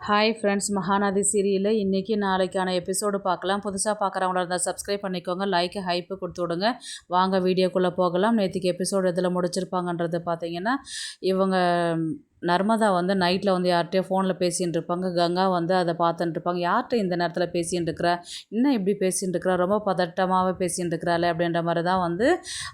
Hi friends, Mahanadi சீரியலில் இன்றைக்கி நாளைக்கான எபிசோடு பார்க்கலாம். புதுசாக பார்க்குறவங்களா இருந்தால் சப்ஸ்கிரைப் பண்ணிக்கோங்க, லைக்கு ஹைப்பு கொடுத்து விடுங்க. வாங்க வீடியோக்குள்ளே போகலாம். நேற்றுக்கு எபிசோடு எதில் முடிச்சிருப்பாங்கன்றது பார்த்தீங்கன்னா, இவங்க நர்மதா வந்து நைட்டில் வந்து யார்கிட்டயோ ஃபோனில் பேசின்னு இருப்பாங்க. கங்கா வந்து அதை பார்த்துட்டு இருப்பாங்க. யார்கிட்ட இந்த நேரத்தில் பேசின்னு இருக்கிறா, இன்னும் இப்படி பேசின்னு இருக்கிறா, ரொம்ப பதட்டமாகவே பேசின்னு இருக்கிறாளே அப்படின்ற மாதிரி தான் வந்து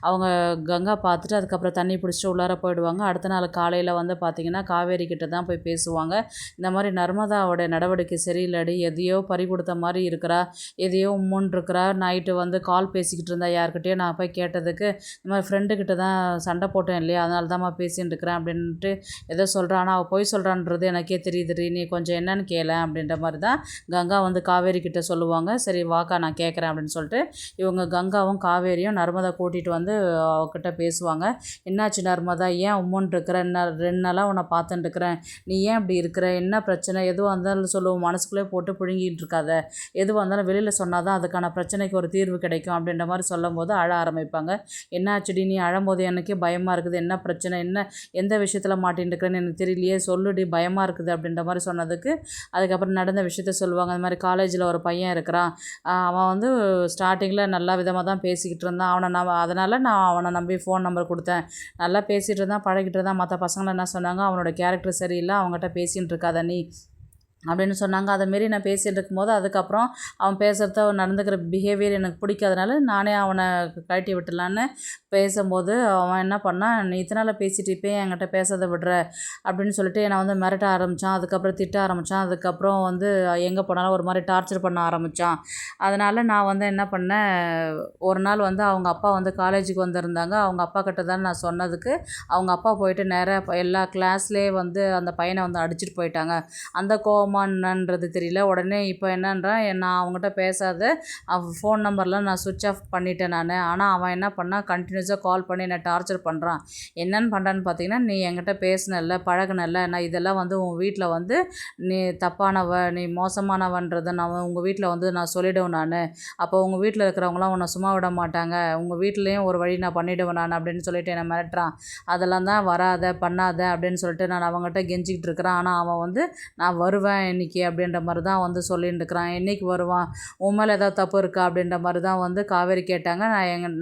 அவங்க கங்கா பார்த்துட்டு அதுக்கப்புறம் தண்ணி பிடிச்சிட்டு உள்ளார போயிடுவாங்க. அடுத்த நாள் காலையில் வந்து பார்த்திங்கன்னா காவேரி கிட்ட தான் போய் பேசுவாங்க. இந்த மாதிரி நர்மதாவோட நடவடிக்கை சரியில்லடி, எதையோ பறி கொடுத்த மாதிரி இருக்கிறா, எதையோ உம்முன்னு இருக்கிறா. நைட்டு வந்து கால் பேசிக்கிட்டு இருந்தா யார்கிட்டயோ, நான் போய் கேட்டதுக்கு இந்த மாதிரி ஃப்ரெண்டுக்கிட்ட தான் சண்டை போட்டேன் இல்லையா, அதனால தான்மா பேசின்னு இருக்கிறேன் அப்படின்ட்டு ஏதோ சொல்கிறான். ஆனால் அவள் பொய் சொல்கிறான்றது எனக்கே தெரியுதுடி, நீ கொஞ்சம் என்னன்னு கேள அப்படின்ற மாதிரி தான் கங்கா வந்து காவேரி கிட்ட சொல்லுவாங்க. சரி வாக்கா நான் கேட்குறேன் அப்படின்னு சொல்லிட்டு இவங்க கங்காவும் காவேரியும் நர்மதா கூட்டிகிட்டு வந்து அவகிட்ட பேசுவாங்க. என்னாச்சு நர்மதா, ஏன் உம்முன்னு இருக்கிற, ரெண்டு நாளாக உன்னை பார்த்துட்டு இருக்கிறேன், நீ ஏன் இப்படி இருக்கிற, என்ன பிரச்சனை, எதுவாக இருந்தாலும் சொல்லுவோம், மனசுக்குள்ளே போட்டு புழுங்கிட்டு இருக்காத, எதுவாக இருந்தாலும் வெளியில் சொன்னால் தான் அதுக்கான பிரச்சனைக்கு ஒரு தீர்வு கிடைக்கும் அப்படின்ற மாதிரி சொல்லும் போது அழ ஆரம்பிப்பாங்க. என்னாச்சுடி, நீ அழும்போது எனக்கே பயமாக இருக்குது, என்ன பிரச்சனை, என்ன எந்த விஷயத்தில் மாட்டின்னு இருக்கிறேன்னு எனக்கு தெரியலையே, சொல்லுடி, பயமாக இருக்குது அப்படின்ற மாதிரி சொன்னதுக்கு அதுக்கப்புறம் நடந்த விஷயத்த சொல்லுவாங்க. அந்த மாதிரி காலேஜில் ஒரு பையன் இருக்கிறான், அவன் வந்து ஸ்டார்டிங்கில் நல்ல விதமாக தான் பேசிக்கிட்டு இருந்தான், அதனால் நான் அவனை நம்பி ஃபோன் நம்பர் கொடுத்தேன், நல்லா பேசிகிட்டு இருந்தான், பழகிட்டு இருந்தான். மற்ற பசங்களை என்ன சொன்னாங்க, அவனோட கேரக்டர் சரியில்லை, அவங்ககிட்ட பேசின்னு இருக்காத நீ அப்படின்னு சொன்னாங்க. அதேமாரி நான் பேசிகிட்டு இருக்கும்போது அதுக்கப்புறம் அவன் பேசுகிறத நடந்துக்கிற பிஹேவியர் எனக்கு பிடிக்காதனால நானே அவனை கழட்டி விட்டுலான்னு பேசும்போது அவன் என்ன பண்ணான், நீ இத்தனை பேசிட்டு இப்போ என்கிட்ட பேசாத விடுற அப்படின்னு சொல்லிட்டு என்னை வந்து மிரட்ட ஆரம்பித்தான். அதுக்கப்புறம் திட்ட ஆரம்பித்தான். அதுக்கப்புறம் வந்து எங்கே போனாலும் ஒரு மாதிரி டார்ச்சர் பண்ண ஆரம்பித்தான். அதனால் நான் வந்து என்ன பண்ணேன், ஒரு நாள் வந்து அவங்க அப்பா வந்து காலேஜுக்கு வந்திருந்தாங்க. அவங்க அப்பா கிட்ட தான் நான் சொன்னதுக்கு அவங்க அப்பா போயிட்டு நேராக எல்லா கிளாஸ்லேயே வந்து அந்த பையனை வந்து அடிச்சிட்டு போயிட்டாங்க. அந்த என்னன்றது தெரியல. உடனே இப்போ என்னன்றான், நான் அவங்ககிட்ட பேசாத, அவன் ஃபோன் நம்பர்லாம் நான் சுவிட்ச் ஆஃப் பண்ணிட்டேன் நான். ஆனால் அவன் என்ன பண்ணால் கண்டினியூஸாக கால் பண்ணி என்னை டார்ச்சர் பண்ணுறான். என்னென்னு பண்ணுறான்னு பார்த்தீங்கன்னா, நீ என்கிட்ட பேசினல்ல, பழகினல்ல, நான் இதெல்லாம் வந்து உன் வீட்டில் வந்து நீ தப்பானவ, நீ மோசமானவன்றதை நான் உங்கள் வீட்டில் வந்து நான் சொல்லிவிடுவேன் நான். அப்போ உங்கள் வீட்டில் இருக்கிறவங்களாம் உன்னை சும்மா விட மாட்டாங்க, உங்கள் வீட்லேயும் ஒரு வழி நான் பண்ணிவிடுவேன் நான் அப்படின்னு சொல்லிட்டு என்னை மிரட்டுறான். அதெல்லாம் தான் வராத பண்ணாத அப்படின்னு சொல்லிட்டு நான் அவங்ககிட்ட கெஞ்சிக்கிட்டு இருக்கிறேன். ஆனால் அவன் வந்து நான் வருவேன் இன்றைக்கி அப்படின்ற மாதிரி தான் வந்து சொல்லிட்டு இருக்கிறான். என்றைக்கு வருவான், உன் மேலே ஏதாவது தப்பு இருக்கா அப்படின்ற மாதிரி தான் வந்து காவேரி கேட்டாங்க.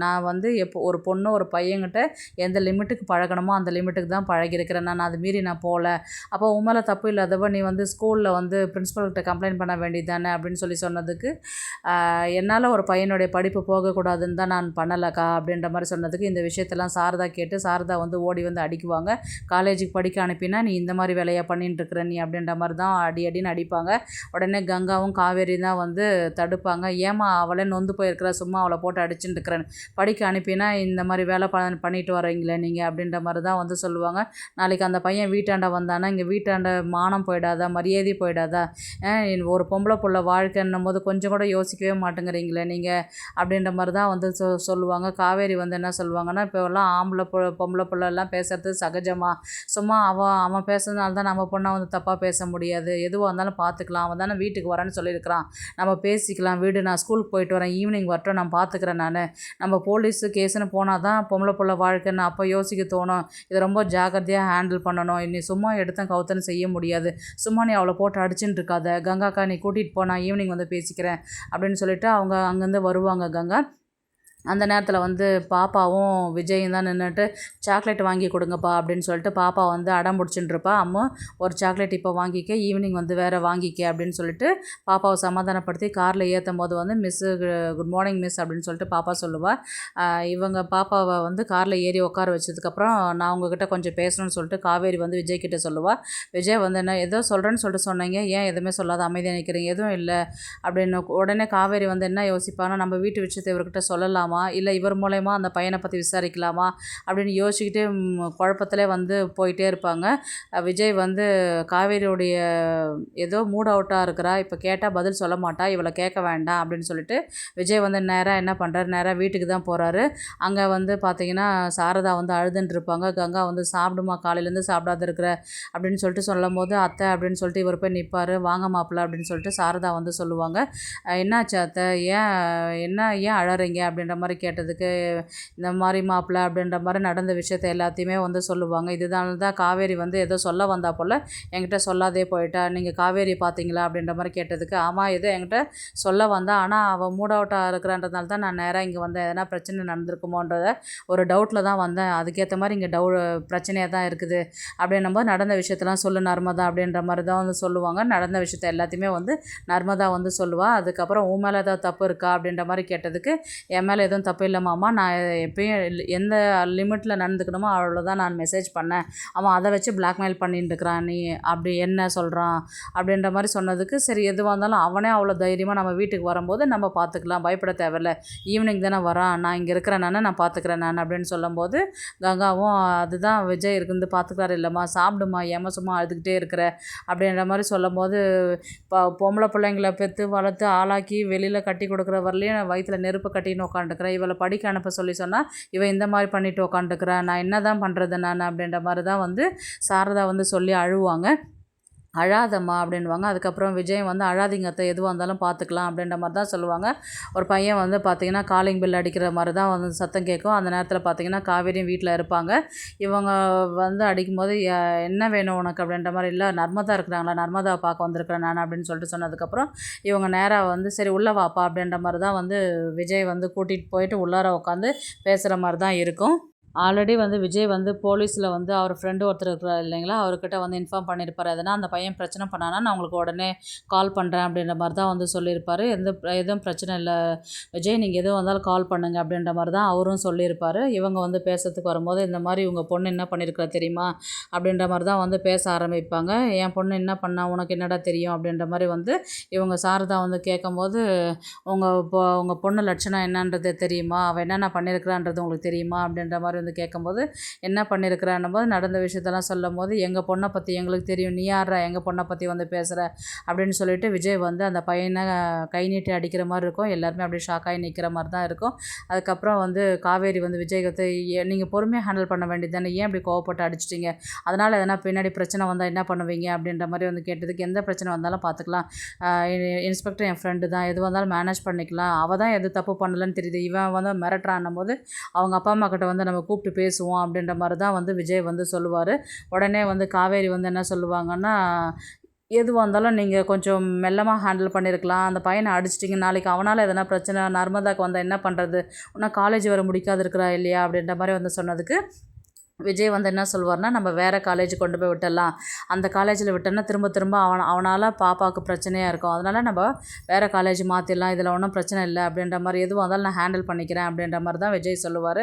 நான் வந்து எப்போ ஒரு பொண்ணு ஒரு பையன்கிட்ட எந்த லிமிட்டுக்கு பழகணுமோ அந்த லிமிட்டுக்கு தான் பழகிருக்கிறேன், நான் அது மீறி நான் போகல. அப்போ உன் மேலே தப்பு இல்லாதவ நீ வந்து ஸ்கூலில் வந்து பிரின்ஸிபல்கிட்ட கம்ப்ளைண்ட் பண்ண வேண்டியது தானே அப்படின்னு சொல்லி சொன்னதுக்கு, என்னால் ஒரு பையனுடைய படிப்பு போகக்கூடாதுன்னு தான் நான் பண்ணலக்கா அப்படின்ற மாதிரி சொன்னதுக்கு, இந்த விஷயத்தெல்லாம் சாரதா கேட்டு சாரதா வந்து ஓடி வந்து அடிக்குவாங்க. காலேஜுக்கு படிக்க அனுப்பினா நீ இந்த மாதிரி வேலையாக பண்ணிட்டு இருக்கிற நீ அப்படின்ற மாதிரி தான் அடி அடின்னு அடிப்பாங்க. உடனே கங்காவும் காவேரி தான் வந்து தடுப்பாங்க. ஏமா அவளே நொந்து போயிருக்கிறா, சும்மா அவளை போட்டு அடிச்சுட்டு இருக்கிறேன், படிக்க அனுப்பினா இந்த மாதிரி வேலை பண்ணிட்டு வரீங்களே நீங்கள் அப்படின்ற மாதிரி தான் வந்து சொல்லுவாங்க. நாளைக்கு அந்த பையன் வீட்டாண்ட வந்தானா இங்கே வீட்டாண்ட மானம் போயிடாதா, மரியாதை போயிடாதா, ஒரு பொம்பளை புள்ள வாழ்க்கைன்னும் போது கொஞ்சம் கூட யோசிக்கவே மாட்டேங்கிறீங்களே நீங்கள் அப்படின்ற மாதிரி தான் வந்து சொல்லுவாங்க. காவேரி வந்து என்ன சொல்லுவாங்கன்னா, இப்போல்லாம் பொம்பளை பிள்ளைலாம் பேசுகிறது சகஜமாக, சும்மா அவன் பேசுறதுனால தான் நம்ம பொண்ணை வந்து தப்பாக பேச முடியாது, எதுவாக இருந்தாலும் பார்த்துக்கலாம், அவன் தானே வீட்டுக்கு வரேன்னு சொல்லியிருக்கிறான், நம்ம பேசிக்கலாம், வீடு நான் ஸ்கூலுக்கு போயிட்டு வரேன், ஈவினிங் வரட்டும், நான் பார்த்துக்கிறேன் நான், நம்ம போலீஸு கேஸுன்னு போனால் தான் பொம்பளை புள்ள வாழ்க்கைன்னு அப்போ யோசிக்க தோணும், இதை ரொம்ப ஜாக்கிரதையாக ஹேண்டில் பண்ணணும், நீ சும்மா எடுத்தேன் கவுத்தன்னு செய்ய முடியாது, சும்மா நீ அவளை போட்டு அடிச்சுட்டு இருக்காத, கங்காக்கா நீ கூட்டிகிட்டு போ, நான் ஈவினிங் வந்து பேசிக்கிறேன் அப்படின்னு சொல்லிட்டு அவங்க அங்கேருந்து வருவாங்க. கங்கா அந்த நேரத்தில் வந்து பாப்பாவும் விஜயும் தான் நின்றுட்டு சாக்லேட் வாங்கி கொடுங்கப்பா அப்படின்னு சொல்லிட்டு பாப்பா வந்து அடம் பிடிச்சிட்டுருப்பா. அம்மா ஒரு சாக்லேட் இப்போ வாங்கிக்க, ஈவினிங் வந்து வேறு வாங்கிக்க அப்படின்னு சொல்லிட்டு பாப்பாவை சமாதானப்படுத்தி காரில் ஏற்றும் போது வந்து மிஸ்ஸு குட் மார்னிங் மிஸ் அப்படின்னு சொல்லிட்டு பாப்பா சொல்லுவாள். இவங்க பாப்பாவை வந்து காரில் ஏறி உட்கார வச்சதுக்கப்புறம் நான் உங்ககிட்ட கொஞ்சம் பேசணும்னு சொல்லிட்டு காவேரி வந்து விஜய் கிட்டே சொல்லுவாள். விஜய் வந்து என்ன ஏதோ சொல்கிறேன்னு சொல்லிட்டு சொன்னீங்க, ஏன் எதுவுமே சொல்லாத அமைதியாக நிற்கிறீங்க, எதுவும் இல்லை அப்படின்னு. உடனே காவேரி வந்து என்ன யோசிப்பாங்கன்னா, நம்ம வீட்டு விஷயத்தை இவர்கிட்ட சொல்லலாமா, இல்லை இவர் மூலயமா அந்த பையனை பற்றி விசாரிக்கலாமா அப்படின்னு யோசிச்சுக்கிட்டே குழப்பத்திலே வந்து போயிட்டே இருப்பாங்க. விஜய் வந்து காவேரியுடைய ஏதோ மூட் அவுட்டாக இருக்கிறா, இப்போ கேட்டால் பதில் சொல்ல மாட்டா, இவளை கேட்க வேண்டாம் அப்படின்னு சொல்லிட்டு விஜய் வந்து நேராக என்ன பண்ணுறாரு, நேராக வீட்டுக்கு தான் போகிறாரு. அங்கே வந்து பார்த்திங்கன்னா சாரதா வந்து அழுதுன்னு இருப்பாங்க. கங்கா வந்து சாப்பிடுமா, காலையிலேருந்து சாப்பிடாத இருக்கிற அப்படின்னு சொல்லிட்டு சொல்லும் போது, அத்தை அப்படின்னு சொல்லிட்டு இவர் போய் நிற்பார். வாங்க மாப்பிள்ள அப்படின்னு சொல்லிட்டு சாரதா வந்து சொல்லுவாங்க. என்னாச்சு அத்தை, ஏன் அழறீங்க அப்படின்ற மாதிரி மாதிரி கேட்டதுக்கு இந்த மாதிரி மாப்பிள்ளை அப்படின்ற மாதிரி நடந்த விஷயத்த எல்லாத்தையுமே வந்து சொல்லுவாங்க. இதுதான் தான் காவேரி வந்து ஏதோ சொல்ல வந்தா போல் என்கிட்ட சொல்லாதே போயிட்டா, நீங்கள் காவேரி பார்த்தீங்களா அப்படின்ற மாதிரி கேட்டதுக்கு, ஆமாம் ஏதோ என்கிட்ட சொல்ல வந்தா, ஆனால் அவள் மூட் அவுட்டாக இருக்கிறன்றதுனால தான் நான் நேராக இங்கே வந்தேன். எதனா பிரச்சனை நடந்திருக்குமோன்றத ஒரு டவுட்டில் தான் வந்தேன். அதுக்கேற்ற மாதிரி இங்கே பிரச்சனையாக தான் இருக்குது அப்படின்னும் போது நடந்த விஷயத்தெல்லாம் சொல்லு நர்மதா அப்படின்ற மாதிரி தான் வந்து சொல்லுவாங்க. நடந்த விஷயத்த எல்லாத்தையுமே வந்து நர்மதா வந்து சொல்லுவாள். அதுக்கப்புறம் உன் மேலே ஏதாவது தப்பு இருக்கா அப்படின்ற மாதிரி கேட்டதுக்கு, என் மேலே எதுவும் தப்பு இல்லை மாமா, நான் எப்பயும் எந்த லிமிட்டில் நடந்துக்கணுமோ அவ்வளோதான் நான் மெசேஜ் பண்ணேன். அவன் அதை வச்சு பிளாக்மெயில் பண்ணிட்டு இருக்கிறான், நீ அப்படி என்ன சொல்கிறான் அப்படின்ற மாதிரி சொன்னதுக்கு, சரி எதுவாக இருந்தாலும் அவனே அவ்வளோ தைரியமாக நம்ம வீட்டுக்கு வரும்போது நம்ம பார்த்துக்கலாம், பயப்பட தேவையில்ல, ஈவினிங் தானே வரான், நான் இங்கே இருக்கிறேன் நான் பார்த்துக்கிறேன் நான் அப்படின்னு சொல்லும்போது, கங்காவும் அதுதான் விஜய் இருந்து பார்த்துக்கிறாரு இல்லைம்மா, சாப்பிடுமா, ஏமா சும்மா அழுதுகிட்டே இருக்கிற அப்படின்ற மாதிரி சொல்லும்போது, பொம்பளை பிள்ளைங்களை பெற்று வளர்த்து ஆளாக்கி வெளியில் கட்டி கொடுக்குற வரலையும் வயிற்றில் நெருப்பு கட்டின்னு உட்காந்துக்கிறேன், இவளை படிக்க அனுப்ப சொன்னால் இவன் இந்த மாதிரி பண்ணிட்டு உட்காந்துக்கிறேன், நான் என்ன தான் பண்ணுறது நான் அப்படின்ற மாதிரி தான் வந்து சாரதா வந்து சொல்லி அழுவாங்க. அழாதம்மா அப்படின்வாங்க. அதுக்கப்புறம் விஜய் வந்து அழாதீங்க அத்தை, எதுவாக இருந்தாலும் பார்த்துக்கலாம் அப்படின்ற மாதிரி தான் சொல்லுவாங்க. ஒரு பையன் வந்து பார்த்திங்கன்னா காலிங் பில் அடிக்கிற மாதிரி தான் வந்து சத்தம் கேட்கும். அந்த நேரத்தில் பார்த்திங்கன்னா காவேரியும் வீட்டில் இருப்பாங்க. இவங்க வந்து அடிக்கும்போது என்ன வேணும் உனக்கு அப்படின்ற மாதிரி, இல்லை நர்மதா இருக்கிறாங்களா, நர்மதாவை பார்க்க வந்திருக்கிறேன் நான் அப்படின்னு சொல்லிட்டு சொன்னதுக்கப்புறம் இவங்க நேராக வந்து சரி உள்ளே வாப்பா அப்படின்ற மாதிரி தான் வந்து விஜய் வந்து கூட்டிகிட்டு போயிட்டு உள்ளார உட்காந்து பேசுகிற மாதிரி தான் இருக்கும். ஆல்ரெடி வந்து விஜய் வந்து போலீஸில் வந்து அவர் ஃப்ரெண்டு ஒருத்தர் இருக்கிறார் இல்லைங்களா, அவர்கிட்ட வந்து இன்ஃபார்ம் பண்ணியிருப்பார். எதனா அந்த பையன் பிரச்சனை பண்ணானா நான் உங்களுக்கு உடனே கால் பண்ணுறேன் அப்படின்ற மாதிரி தான் வந்து சொல்லியிருப்பார். எதுவும் பிரச்சனை இல்லை விஜய், நீங்கள் எதுவும் வந்தாலும் கால் பண்ணுங்கள் அப்படின்ற மாதிரி தான் அவரும் சொல்லியிருப்பார். இவங்க வந்து பேசுறதுக்கு வரும்போது, இந்த மாதிரி உங்கள் பொண்ணு என்ன பண்ணியிருக்கிறா தெரியுமா அப்படின்ற மாதிரி தான் வந்து பேச ஆரம்பிப்பாங்க. என் பொண்ணு என்ன பண்ணா, உனக்கு என்னடா தெரியும் அப்படின்ற மாதிரி வந்து இவங்க சாரதா வந்து கேட்கும்போது, உங்கள் பொண்ணு லட்சணம் என்னன்றது தெரியுமா, அவள் என்னென்ன பண்ணியிருக்கிறான்றது உங்களுக்கு தெரியுமா அப்படின்ற மாதிரி வந்து கேட்கும்போது, என்ன பண்ணியிருக்கிறான்னும் போது நடந்த விஷயத்தெல்லாம் சொல்லும் போது, எங்கள் பொண்ணை பற்றி எங்களுக்கு தெரியும், நீ யாரா எங்கள் பொண்ணை பற்றி வந்து பேசுகிற அப்படின்னு சொல்லிட்டு விஜய் வந்து அந்த பையனை கை நீட்டி அடிக்கிற மாதிரி இருக்கும். எல்லாருமே அப்படியே ஷாக்காகி நிற்கிற மாதிரி தான் இருக்கும். அதுக்கப்புறம் வந்து காவேரி வந்து விஜய் வந்து, நீங்கள் பொறுமையாக ஹேண்டில் பண்ண வேண்டியது தானே, ஏன் அப்படி கோவப்பட்டு அடிச்சிட்டிங்க, அதனால் எதனா பின்னாடி பிரச்சனை வந்தால் என்ன பண்ணுவீங்க அப்படின்ற மாதிரி வந்து கேட்டதுக்கு, எந்த பிரச்சனை வந்தாலும் பார்த்துக்கலாம், இன்ஸ்பெக்டர் என் ஃப்ரெண்டு தான், எது வந்தாலும் மேனேஜ் பண்ணிக்கலாம், அவள் தான் எது தப்பு பண்ணலன்னு தெரியுது, இவன் வந்து மிரட்டுறான்னும் போது அவங்க அப்பா அம்மா கிட்ட வந்து நம்ம கூப்பிட்டு பேசுவோம் அப்படின்ற மாதிரி தான் வந்து விஜய் வந்து சொல்லுவார். உடனே வந்து காவேரி வந்து என்ன சொல்லுவாங்கன்னா, எதுவாக இருந்தாலும் நீங்கள் கொஞ்சம் மெல்லமாக ஹேண்டில் பண்ணியிருக்கலாம், அந்த பையனை அடிச்சிட்டிங்க, நாளைக்கு அவனால் எதனா பிரச்சனை நர்மதாவுக்கு வந்தால் என்ன பண்ணுறது, இன்னும் காலேஜ் வர முடிக்காது இருக்கிறா இல்லையா அப்படின்ற மாதிரி வந்து சொன்னதுக்கு, விஜய் வந்து என்ன சொல்வார்னா, நம்ம வேறு காலேஜ் கொண்டு போய் விட்டுடலாம், அந்த காலேஜில் விட்டோன்னா திரும்ப அவனால் பாப்பாவுக்கு பிரச்சனையாக இருக்கும், அதனால் நம்ம வேறு காலேஜ் மாற்றிடலாம், இதில் ஒன்றும் பிரச்சனை இல்லை அப்படின்ற மாதிரி, எதுவாக இருந்தாலும் நான் ஹேண்டில் பண்ணிக்கிறேன் அப்படின்ற மாதிரி தான் விஜய் சொல்லுவார்.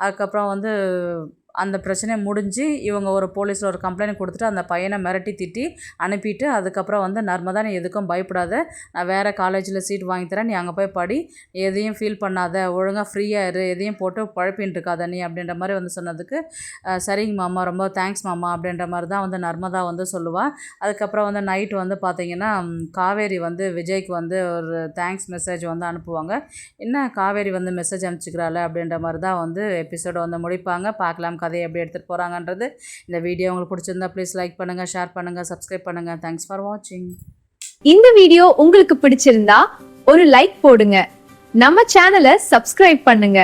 அதுக்கப்புறம் வந்து அந்த பிரச்சனை முடிஞ்சு இவங்க ஒரு போலீஸில் ஒரு கம்ப்ளைண்ட் கொடுத்துட்டு அந்த பையனை மிரட்டி திட்டி அனுப்பிட்டு, அதுக்கப்புறம் வந்து நர்மதா நீ எதுக்கும் பயப்படாத, நான் வேறு காலேஜில் சீட் வாங்கி தரேன், நீ அங்கே போய் படி, எதையும் ஃபீல் பண்ணாத, ஒழுங்காக ஃப்ரீயாக இரு, எதையும் போட்டு குழப்பின்னு இருக்காத நீ அப்படின்ற மாதிரி வந்து சொன்னதுக்கு, சரிங்க மாமா, ரொம்ப தேங்க்ஸ் மாமா அப்படின்ற மாதிரி தான் வந்து நர்மதா வந்து சொல்லுவாள். அதுக்கப்புறம் வந்து நைட் வந்து பார்த்திங்கன்னா காவேரி வந்து விஜய்க்கு வந்து ஒரு தேங்க்ஸ் மெசேஜ் வந்து அனுப்புவாங்க. என்ன காவேரி வந்து மெசேஜ் அனுப்பிச்சிக்கிறாள் அப்படின்ற மாதிரி தான் வந்து எபிசோடு வந்து முடிப்பாங்க. பார்க்கலாம் கதையை எப்படி எடுத்துகிட்டு போகிறாங்கன்றது. இந்த வீடியோ உங்களுக்கு பிடிச்சிருந்தா ப்ளீஸ் லைக் பண்ணுங்கள், ஷேர் பண்ணுங்கள், சப்ஸ்கிரைப் பண்ணுங்கள். தேங்க்ஸ் ஃபார் வாட்சிங். இந்த வீடியோ உங்களுக்கு பிடிச்சிருந்தா ஒரு லைக் போடுங்க, நம்ம சேனலை சப்ஸ்கிரைப் பண்ணுங்க.